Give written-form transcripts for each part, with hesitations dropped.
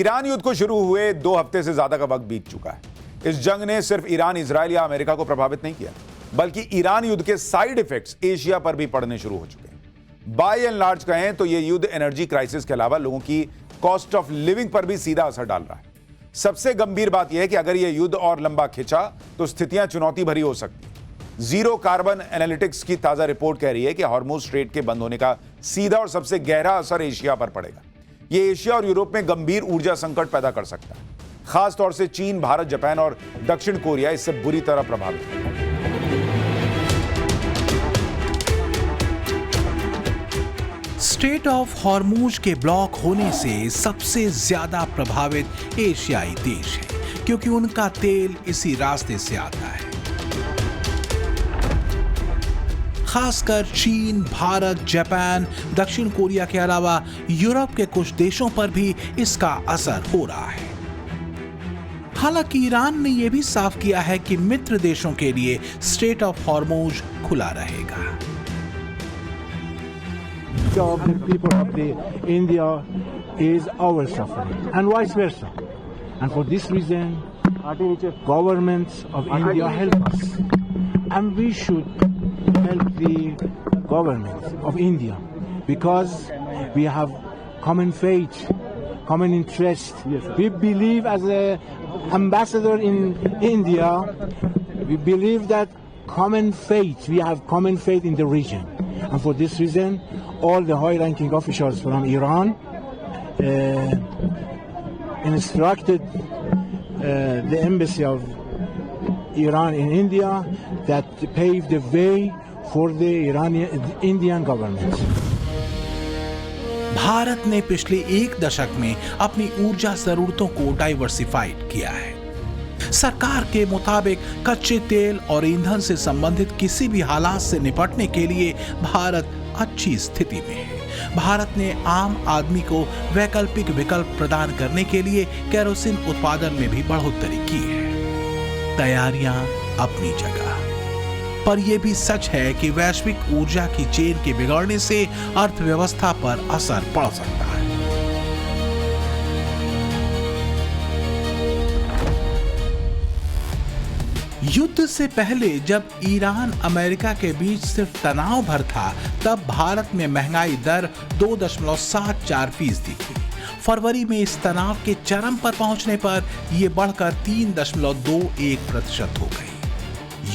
Iran युद्ध को शुरू हुए 2 हफ्ते से ज्यादा का वक्त बीत चुका है। इस जंग ने सिर्फ ईरान, इजराइल या अमेरिका को प्रभावित नहीं किया, बल्कि ईरान युद्ध के साइड इफेक्ट्स एशिया पर भी पड़ने शुरू हो चुके हैं। बाय एंड लार्ज कहें तो यह युद्ध एनर्जी क्राइसिस के अलावा लोगों की कॉस्ट ऑफ लिविंग पर भी सीधा असर डाल रहा है। सबसे गंभीर बात यह है कि अगर यह युद्ध और लंबा खिंचा तो स्थितियां चुनौती भरी हो सकती हैं। जीरो कार्बन एनालिटिक्स की ताजा रिपोर्ट कह रही है कि हॉर्मुज स्ट्रेट के बंद होने का सीधा और सबसे गहरा असर एशिया पर पड़ेगा। यह एशिया और यूरोप में गंभीर ऊर्जा संकट पैदा कर सकता है। खास तौर से चीन, भारत, जापान और दक्षिण कोरिया इससे बुरी तरह प्रभावित है। स्ट्रेट ऑफ हॉर्मुज के ब्लॉक होने से सबसे ज्यादा प्रभावित एशियाई देश है, क्योंकि उनका तेल इसी रास्ते से आता है। खासकर चीन, भारत, जापान, दक्षिण कोरिया के अलावा यूरोप के कुछ देशों पर भी इसका असर हो रहा है। हालांकि ईरान ने यह भी साफ किया है कि मित्र देशों के लिए स्ट्रेट ऑफ हॉर्मुज खुला रहेगा। Of the people of the India is our suffering and vice versa, and for this reason governments of India help us, and we should help the governments of India because we have common faith, common interest. We believe, as an ambassador in India, we believe that common faith, we have common faith in the region, and for this reason all the high-ranking officials from Iran instructed the embassy of Iran in India that pave the way for the Indian government. Bharat ने पिछले 1 दशक में अपनी ऊर्जा जरूरतों को diversified किया है। सरकार के मुताबिक कच्चे तेल और ईंधन से संबंधित किसी भी हालात से निपटने के लिए भारत अच्छी स्थिति में है। भारत ने आम आदमी को वैकल्पिक विकल्प प्रदान करने के लिए केरोसिन उत्पादन में भी बढ़ोतरी की है। तैयारियां अपनी जगह, पर यह भी सच है कि वैश्विक ऊर्जा की चेन के बिगड़ने से अर्थव्यवस्था पर असर पड़ सकता है। युद्ध से पहले जब ईरान अमेरिका के बीच सिर्फ तनाव भर था, तब भारत में महंगाई दर 2.74% थी। फरवरी में इस तनाव के चरम पर पहुंचने पर यह बढ़कर 3.21% हो गई।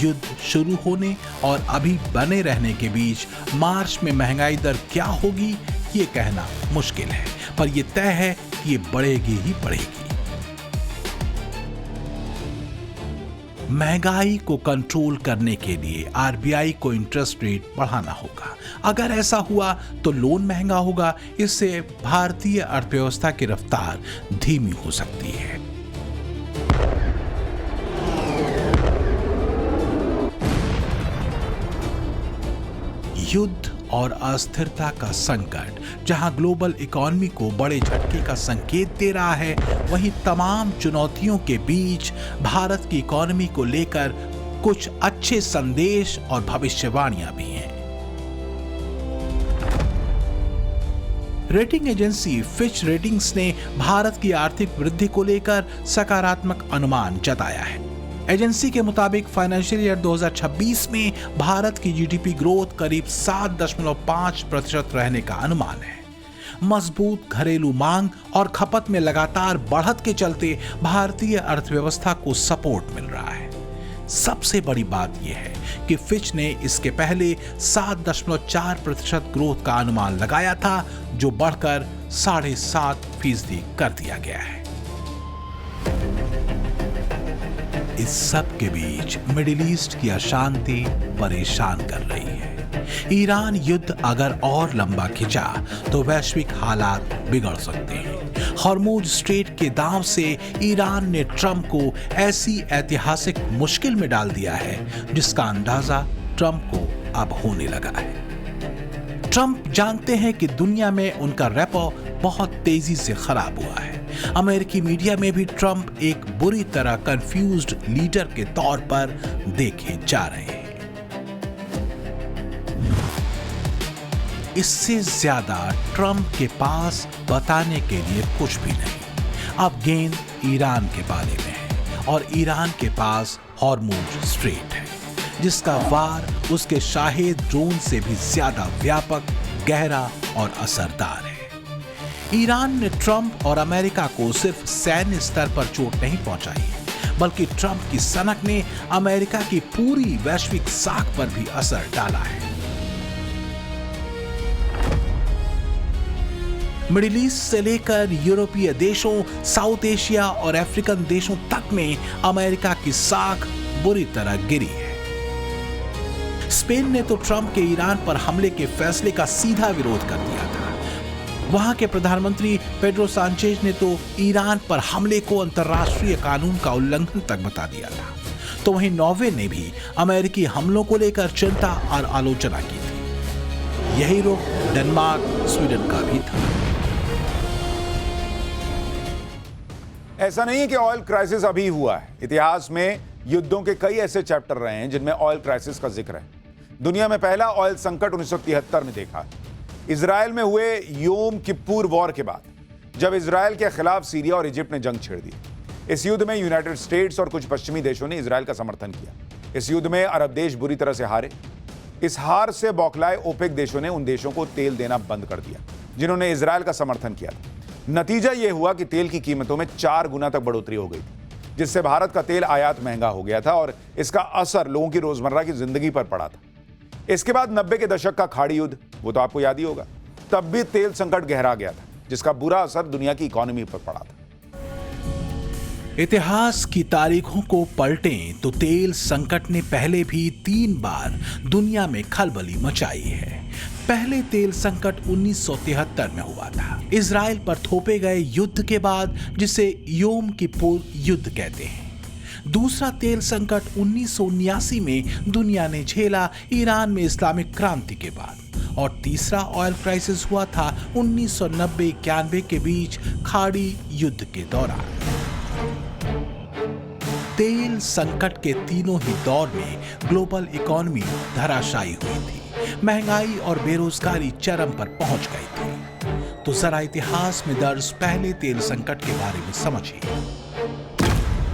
युद्ध शुरू होने और अभी बने रहने के बीच मार्च में महंगाई दर क्या होगी ये कहना मुश्किल है, पर यह तय है कि ये बढ़ेगी ही बढ़ेगी। महंगाई को कंट्रोल करने के लिए आरबीआई को इंटरेस्ट रेट बढ़ाना होगा। अगर ऐसा हुआ तो लोन महंगा होगा, इससे भारतीय अर्थव्यवस्था की रफ्तार धीमी हो सकती है। युद्ध और अस्थिरता का संकट जहां ग्लोबल इकोनॉमी को बड़े झटके का संकेत दे रहा है, वहीं तमाम चुनौतियों के बीच भारत की इकोनॉमी को लेकर कुछ अच्छे संदेश और भविष्यवाणियां भी हैं। रेटिंग एजेंसी फिच रेटिंग्स ने भारत की आर्थिक वृद्धि को लेकर सकारात्मक अनुमान जताया है। एजेंसी के मुताबिक फाइनेंशियल ईयर 2026 में भारत की जीडीपी ग्रोथ करीब 7.5% रहने का अनुमान है। मजबूत घरेलू मांग और खपत में लगातार बढ़त के चलते भारतीय अर्थव्यवस्था को सपोर्ट मिल रहा है। सबसे बड़ी बात यह है कि फिच ने इसके पहले 7.4% ग्रोथ का अनुमान लगाया था, जो बढ़कर 7.5% कर दिया गया है। इस सब के बीच मिडिल ईस्ट की अशांति परेशान कर रही है। ईरान युद्ध अगर और लंबा खिंचा तो वैश्विक हालात बिगड़ सकते हैं। हॉर्मुज स्ट्रेट के दांव से ईरान ने ट्रंप को ऐसी ऐतिहासिक मुश्किल में डाल दिया है जिसका अंदाजा ट्रंप को अब होने लगा है। ट्रंप जानते हैं कि दुनिया में उनका रेपो बहुत तेजी से खराब हुआ है। अमेरिकी मीडिया में भी ट्रंप एक बुरी तरह कंफ्यूज्ड लीडर के तौर पर देखे जा रहे हैं। इससे ज्यादा ट्रंप के पास बताने के लिए कुछ भी नहीं। अब गेंद ईरान के बारे में है और ईरान के पास हॉर्मुज स्ट्रेट है, जिसका वार उसके शाहेद ड्रोन से भी ज्यादा व्यापक, गहरा और असरदार है। ईरान ने ट्रंप और अमेरिका को सिर्फ सैन्य स्तर पर चोट नहीं पहुंचाई है, बल्कि ट्रंप की सनक ने अमेरिका की पूरी वैश्विक साख पर भी असर डाला है। मिडिल ईस्ट से लेकर यूरोपीय देशों, साउथ एशिया और अफ्रीकन देशों तक में अमेरिका की साख बुरी तरह गिरी है। स्पेन ने तो ट्रंप के ईरान पर हमले के फैसले का सीधा विरोध कर दिया था। वहां के प्रधानमंत्री पेड्रो सांचेज ने तो ईरान पर हमले को अंतर्राष्ट्रीय कानून का उल्लंघन तक बता दिया था। तो वहीं नॉर्वे ने भी अमेरिकी हमलों को लेकर चिंता और आलोचना की थी। यही रुख डेनमार्क, स्वीडन का भी था। ऐसा नहीं है कि ऑयल क्राइसिस अभी हुआ है। इतिहास में युद्धों के कई ऐसे चैप्टर रहे हैं जिनमें ऑयल क्राइसिस का जिक्र है। दुनिया में पहला ऑयल संकट 1973 में देखा, इजराइल में हुए योम किप्पूर वॉर के बाद, जब इजराइल के खिलाफ सीरिया और इजिप्ट ने जंग छेड़ दी। इस युद्ध में यूनाइटेड स्टेट्स और कुछ पश्चिमी देशों ने इजराइल का समर्थन किया। इस युद्ध में अरब देश बुरी तरह से हारे। इस हार से बौखलाए ओपेक देशों ने उन देशों को तेल देना बंद कर दिया जिन्होंने इजराइल का समर्थन किया था। नतीजा यह हुआ कि तेल की कीमतों में 4 गुना तक बढ़ोतरी हो गई, जिससे भारत का तेल आयात महंगा हो गया था और इसका असर लोगों की रोजमर्रा की जिंदगी पर पड़ा था। इसके बाद 90 के दशक का खाड़ी युद्ध, वो तो आपको याद ही होगा, तब भी तेल संकट गहरा गया था, जिसका बुरा असर दुनिया की इकोनॉमी पर पड़ा था। इतिहास की तारीखों को पलटें तो तेल संकट ने पहले भी 3 बार दुनिया में खलबली मचाई है। पहले तेल संकट 1973 में हुआ था, इजराइल पर थोपे गए युद्ध के बाद, जिसे योम किप्पूर युद्ध कहते हैं। दूसरा तेल संकट 1979 में दुनिया ने झेला ईरान में इस्लामिक क्रांति के बाद। और तीसरा ऑयल क्राइसिस हुआ था 1990-91 के बीच खाड़ी युद्ध के दौरान। तेल संकट के तीनों ही दौर में ग्लोबल इकोनॉमी धराशायी हुई थी, महंगाई और बेरोजगारी चरम पर पहुंच गई थी। तो जरा इतिहास में दर्ज पहले तेल संकट के बारे में समझिए।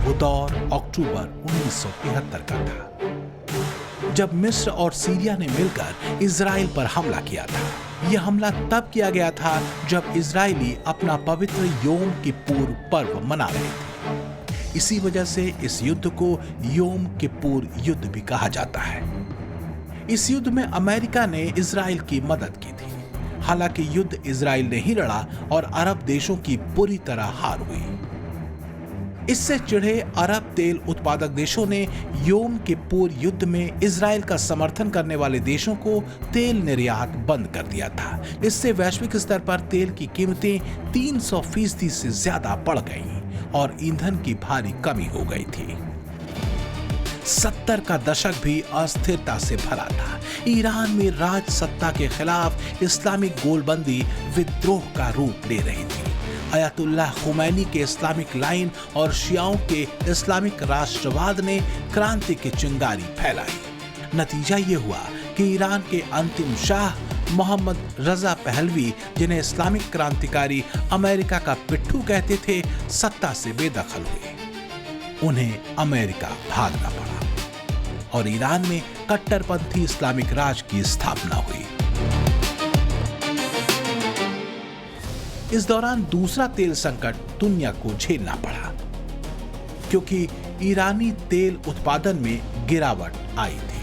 वो दौर अक्टूबर 1973 का था, जब मिस्र और सीरिया ने मिलकर इजराइल पर हमला किया था। यह हमला तब किया गया था जब इजरायली अपना पवित्र योम किप्पूर पर्व मना रहे थे। इसी वजह से इस युद्ध को योम किप्पूर युद्ध भी कहा जाता है। इस युद्ध में अमेरिका ने इजराइल की मदद की थी। हालांकि युद्ध इजराइल ने ही लड़ा और अरब देशों की बुरी तरह हार हुई। इससे चिढ़े अरब तेल उत्पादक देशों ने योम किप्पूर युद्ध में इजराइल का समर्थन करने वाले देशों को तेल निर्यात बंद कर दिया था। इससे वैश्विक स्तर पर तेल की कीमतें 300% से ज्यादा बढ़ गईं और ईंधन की भारी कमी हो गई थी। 70 का दशक भी अस्थिरता से भरा था। ईरान में राज सत्ता के खिलाफ इस्लामिक गोलबंदी विद्रोह का रूप ले रही थी। अयतुल्लाह खुमैनी के इस्लामिक लाइन और शियाओं के इस्लामिक राष्ट्रवाद ने क्रांति की चिंगारी फैलाई। नतीजा ये हुआ कि ईरान के अंतिम शाह मोहम्मद रजा पहलवी, जिन्हें इस्लामिक क्रांतिकारी अमेरिका का पिट्ठू कहते थे, सत्ता से बेदखल हुए। उन्हें अमेरिका भागना पड़ा और ईरान में कट्टरपंथी इस्लामिक राज की स्थापना हुई। इस दौरान दूसरा तेल संकट दुनिया को झेलना पड़ा, क्योंकि ईरानी तेल उत्पादन में गिरावट आई थी।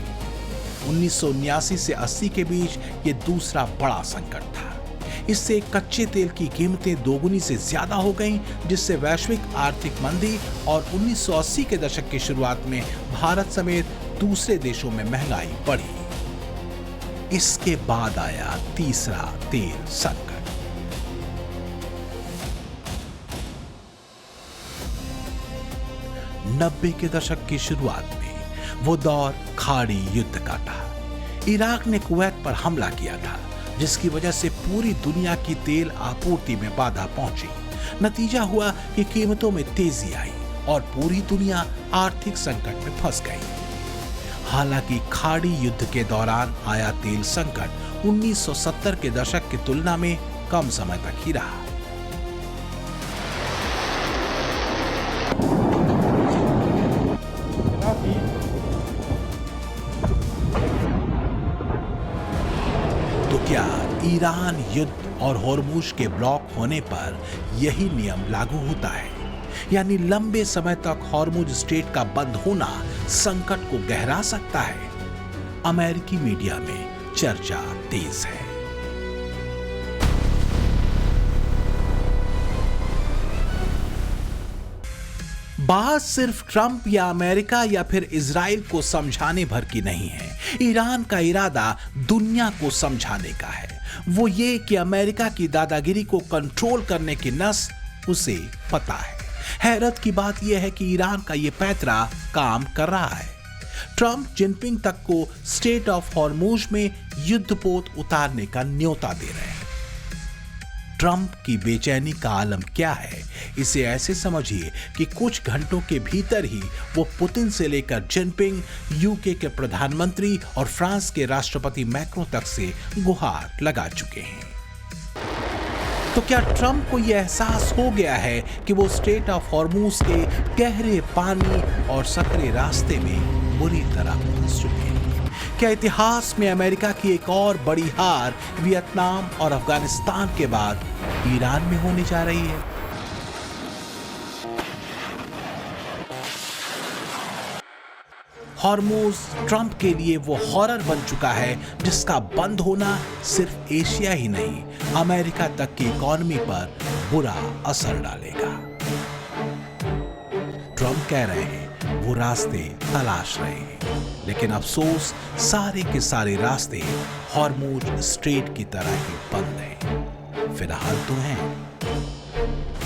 1979 से 80 के बीच ये दूसरा बड़ा संकट था। इससे कच्चे तेल की कीमतें दोगुनी से ज्यादा हो गईं, जिससे वैश्विक आर्थिक मंदी और 1980 के दशक की शुरुआत में भारत समेत दूसरे देशों में महंगाई बढ़ी। इसके बाद आया तीसरा तेल संकट। 90 के दशक की शुरुआत में वो दौर खाड़ी युद्ध का था। इराक ने कुवैत पर हमला किया था, जिसकी वजह से पूरी दुनिया की तेल आपूर्ति में बाधा पहुंची। नतीजा हुआ कि कीमतों में तेजी आई और पूरी दुनिया आर्थिक संकट में फंस गई। हालांकि खाड़ी युद्ध के दौरान आया तेल संकट 1970 के दशक की तुलना में कम समय तक ही रहा। ईरान युद्ध और होर्मुज के ब्लॉक होने पर यही नियम लागू होता है, यानी लंबे समय तक होर्मुज स्ट्रेट का बंद होना संकट को गहरा सकता है। अमेरिकी मीडिया में चर्चा तेज है। बात सिर्फ ट्रंप या अमेरिका या फिर इजराइल को समझाने भर की नहीं है। ईरान का इरादा दुनिया को समझाने का है। वो ये कि अमेरिका की दादागिरी को कंट्रोल करने की नस उसे पता है। हैरत की बात यह है कि ईरान का ये पैतरा काम कर रहा है। ट्रंप जिनपिंग तक को स्टेट ऑफ हॉर्मुज में युद्धपोत उतारने का न्योता दे रहे हैं। ट्रंप की बेचैनी का आलम क्या है, इसे ऐसे समझिए कि कुछ घंटों के भीतर ही वो पुतिन से लेकर जिनपिंग, यूके के प्रधानमंत्री और फ्रांस के राष्ट्रपति मैक्रों तक से गुहार लगा चुके हैं। तो क्या ट्रंप को यह एहसास हो गया है कि वो स्टेट ऑफ हॉर्मुज के गहरे पानी और सकरे रास्ते में बुरी तरह फंस चुके हैं? क्या इतिहास में अमेरिका की एक और बड़ी हार वियतनाम और अफगानिस्तान के बाद ईरान में होने जा रही है? हॉर्मुज ट्रंप के लिए वो हॉरर बन चुका है जिसका बंद होना सिर्फ एशिया ही नहीं, अमेरिका तक की इकोनॉमी पर बुरा असर डालेगा। ट्रंप कह रहे हैं वो रास्ते तलाश रहे हैं, लेकिन अफसोस सारे के सारे रास्ते हॉर्मुज स्ट्रेट की तरह ही बंद हैं। फिलहाल तो हैं।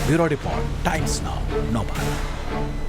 ब्यूरो रिपोर्ट, टाइम्स नाउ, नव भारत।